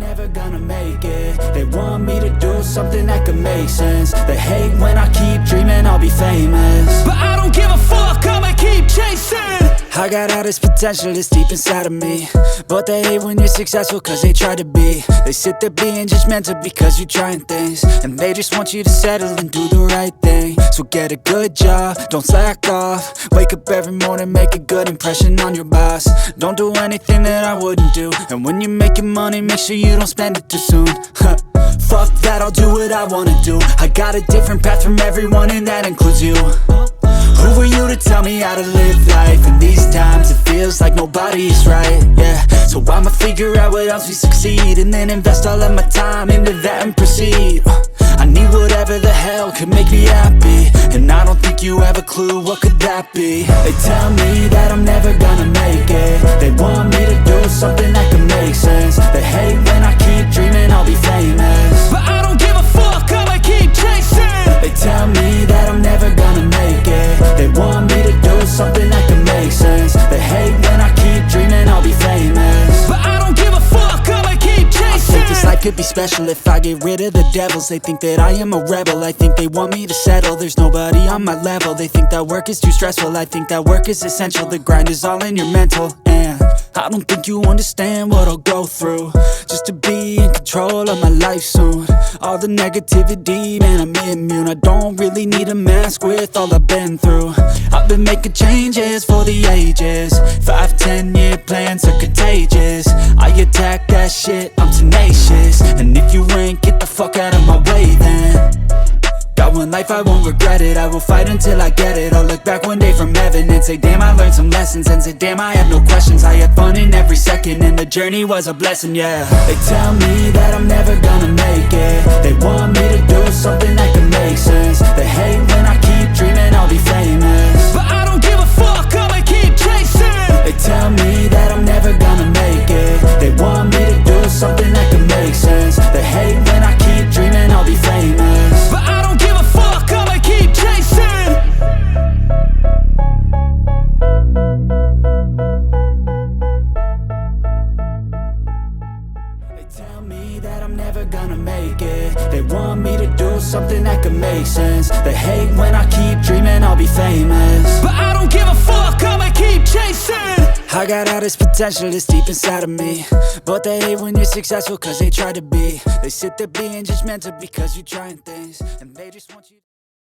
never gonna make it. They want me to do something that could make sense. They hate when I keep dreaming I'll be famous, but I don't give a fuck, I'ma keep chasing. I got all this potential that's deep inside of me, but they hate when you're successful cause they try to be. They sit there being judgmental because you're trying things, and they just want you to settle and do the right thing. So get a good job, don't slack off. Wake up every morning, make a good impression on your boss. Don't do anything that I wouldn't do, and when you're making money, make sure you don't spend it too soon. Fuck that, I'll do what I wanna do. I got a different path from everyone, and that includes you. Who are you to tell me how to live life? In these times it feels like nobody's right, yeah. So I'ma figure out what else we succeed, and then invest all of my time into that and proceed. I need whatever the hell could make me happy, and I don't think you have a clue what could that be. They tell me that I'm never gonna make it. They want me to do something that can make sense. They hate when I keep dreaming I'll be famous, but I don't give a fuck, I'ma keep chasing. They tell me that I'm never gonna make it. They want me to do something that can make sense. They hate when I keep dreaming I'll be famous, but I don't give a fuck, I'ma keep chasing. I think this life could be special if I get rid of the devils. They think that I am a rebel, I think they want me to settle. There's nobody on my level. They think that work is too stressful, I think that work is essential. The grind is all in your mental, and I don't think you understand what I'll go through just to be in control of my life soon. All the negativity, man, I'm immune. I don't really need a mask with all I've been through. I've been making changes for the ages. 5-10 year plans are contagious. I attack that shit, I'm tenacious. And if you ain't, get the fuck out of my way then. Got one life, I won't regret it. I will fight until I get it. I'll look back one day from heaven and say damn, I learned some lessons, and say damn, I have no questions. I had fun in every second, and the journey was a blessing, yeah. They tell me that I'm never gonna make it. They want me to do something that can make sense. They hate when I keep dreaming I'll be famous, but I don't give a fuck, I'ma keep chasing. They tell me that I'm never gonna make it. They want me to do something that can make sense. They hate when I keep dreaming I'll be famous, but I don't give a fuck, I'ma keep chasing. They tell me that I'm never gonna make it. They want me to do something that can make sense. They hate when I keep dreaming I'll be famous, but I don't give a fuck, I'ma keep chasing. I got all this potential that's deep inside of me, but they hate when you're successful cause they try to be. They sit there being judgmental because you're trying things, and they just want you